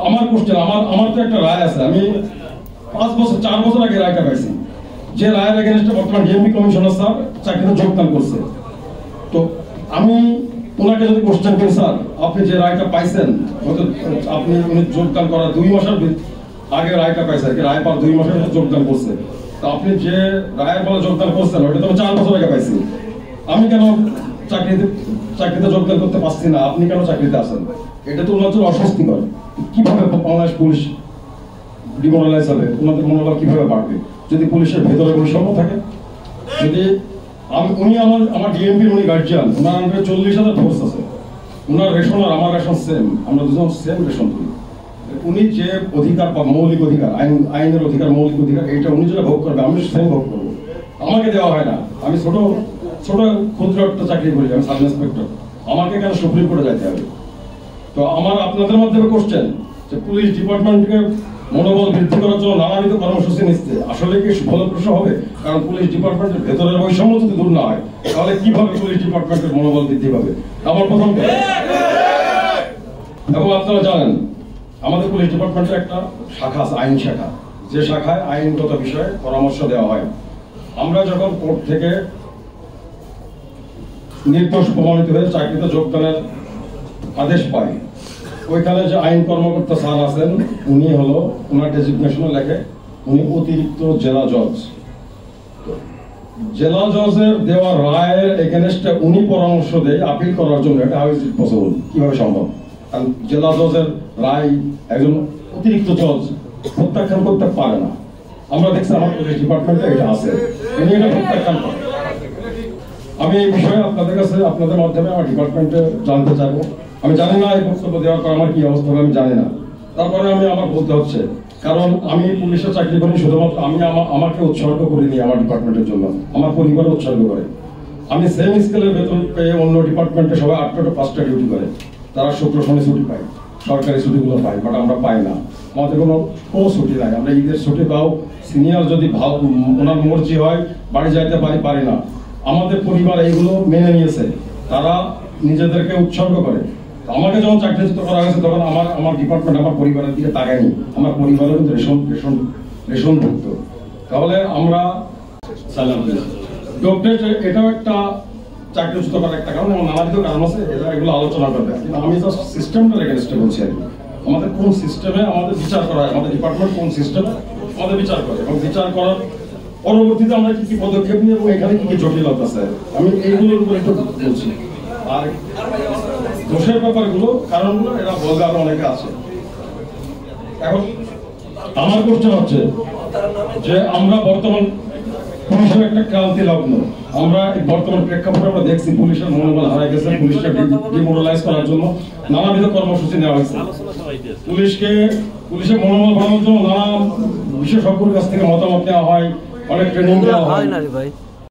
আমার কোশ্চেন, আমার তো একটা রায় আছে, আমি 4 বছর আগে রায়টা পাইছি, যে রায়ের এগেইনস্টে বর্তমান ডিএমপি কমিশনার স্যার চাকরিতে যোগদান করছে। তো আমি ওনাকে যদি কোশ্চেন করি, স্যার আপনি যে রায়টা পাইছেন, আপনি যোগদান করার 2 মাসের আগে রায়টা পাইছেন, রায় পাওয়ার 2 মাসের যোগদান করছে, তো আপনি যে রায়ের বলে যোগদান করছেন ওটা তো 4 বছর আগে পাইছি, আমি কেন চাকরিতে যোগদান করতে পারছি না, আপনি কেন চাকরিতে আছেন? এটা তো ওনার জন্য অস্বস্তিকর। কিভাবে বাংলাদেশ পুলিশ ডিমোরালাইজ হবে, ওনাদের মনোবল কিভাবে বাড়বে যদি পুলিশের ভেতরে বৈষম্য থাকে? যদি উনি আমার ডিএমপির উনি গার্জিয়ান, ওনার আন্ডারে 40,000 ফোর্স আছে, ওনার রেশন আর আমার রেশন সেম, আমরা দুজন সেম রেশন করি। উনি যে অধিকার বা মৌলিক অধিকার, আইনের অধিকার, মৌলিক অধিকার, এইটা উনি যেটা ভোগ করবে আমি সেম ভোগ করবো। আমাকে দেওয়া হয় না, আমি ছোট ক্ষুদ্র একটা চাকরি করি, আমি সাব ইন্সপেক্টর, আমাকে কেন সুপ্রিম কোর্টে যাইতে হবে? তো আমার আপনাদের মাধ্যমে কোশ্চেন যে পুলিশ ডিপার্টমেন্টকে মনোবল বৃদ্ধি করার জন্য নানাবিধ কর্মসূচি নিচ্ছে, আসলে কি ফলপ্রসূ হবে? কারণ পুলিশ ডিপার্টমেন্টের ভেতরের বৈষম্য যদি দূর না হয় তাহলে কিভাবে পুলিশ ডিপার্টমেন্টের মনোবল বৃদ্ধি পাবে? আমার প্রথম। এবং আপনারা জানেন আমাদের পুলিশ ডিপার্টমেন্টের একটা শাখা আছে, আইন শাখা, যে শাখায় আইনগত বিষয়ে পরামর্শ দেওয়া হয়। আমরা যখন কোর্ট থেকে নির্দোষ প্রমাণিত হয়ে চাকরিতে যোগদানের আদেশ পাই, ওইখানে যে আইন কর্মকর্তা স্যার আছেন, উনি হলো ওনার ডেজিগনেশনে লেখে উনি অতিরিক্ত জেলা জজ। জেলা জজের দেওয়া রায়ের এগেইনস্টে উনি পরামর্শ দেয় আপিল করার জন্য। এটা হাউ ইজ ইট পসিবল? কিভাবে সম্ভব? কারণ জেলা জজের রায় একজন অতিরিক্ত জজ প্রত্যাখ্যান করতে পারে না। আমরা দেখছি আমার পুলিশ ডিপার্টমেন্টে এটা আছে, উনি এটা প্রত্যাখ্যান করেন। আমি এই বিষয়ে আপনাদের কাছে আপনাদের মাধ্যমে আমার ডিপার্টমেন্টে জানতে চাইবো। আমি জানি না এই বক্তব্য দেওয়ার পর আমার কি অবস্থা হবে, আমি জানি না, তারপরে আমার বলতে হচ্ছে, কারণ আমি পুলিশের চাকরি করি শুধুমাত্র আমি আমাকে উৎসর্গ করিনি আমার ডিপার্টমেন্টের জন্য, আমার পরিবারে উৎসর্গ করে। আমি সেম স্কেলের বেতন পেয়ে অন্য ডিপার্টমেন্টে সবাই 8টা টু 5টা ডিউটি করে, তারা শুক্র শনি ছুটি পায়, সরকারি ছুটিগুলো পায়, বাট আমরা পাই না। আমাদের কোনো ছুটি নাই, আমরা ঈদের ছুটি পাও, সিনিয়র যদি ওনার মর্জি হয় বাড়ি যাইতে পারি না। আমাদের পরিবার এইগুলো মেনে নিয়েছে, তারা নিজেদেরকে উৎসর্গ করে। আমাকে যখন চাকরিচ্যুত করা হয়েছে তখন আমার ডিপার্টমেন্ট আমার পরিবারের দিকে তাকায়নি, আমার পরিবারের কিন্তু রেশনভুক্ত। তাহলে আমরা এটাও একটা চাকরিচ্যুত করার একটা কারণ, এবং নানাবিধ কারণ আছে, এগুলো আলোচনা করবে। কিন্তু আমি জাস্ট সিস্টেমটার এগেইনস্টে বলছি আর কি। আমাদের কোন সিস্টেমে আমাদের বিচার করা হয়, আমাদের ডিপার্টমেন্ট কোন সিস্টেমে আমাদের বিচার করে, এবং বিচার করার পরবর্তীতে আমরা কি পদক্ষেপ নিই এবং এখানে কি জটিলতা আছে, আমি এইগুলোর উপরে একটু বলছি। আর দোষের ব্যাপারগুলো, কারণগুলো এরা বলবে আরো অনেকে আছে। এখন আমার কোশ্চেন হচ্ছে যে আমরা বর্তমান পুলিশের একটা ক্রান্তি লগ্ন, আমরা বর্তমান প্রেক্ষাপটে আমরা দেখছি পুলিশের মনোবল হারাই গেছে, পুলিশকে ডিমোরালাইজ করার জন্য নানাবিধ কর্মসূচি নেওয়া হয়েছে। পুলিশের মনোবল বাড়ানোর জন্য নানা বিশেষজ্ঞের কাছ থেকে মতামত নেওয়া হয়, অনেক ট্রেনিং দেওয়া হয়।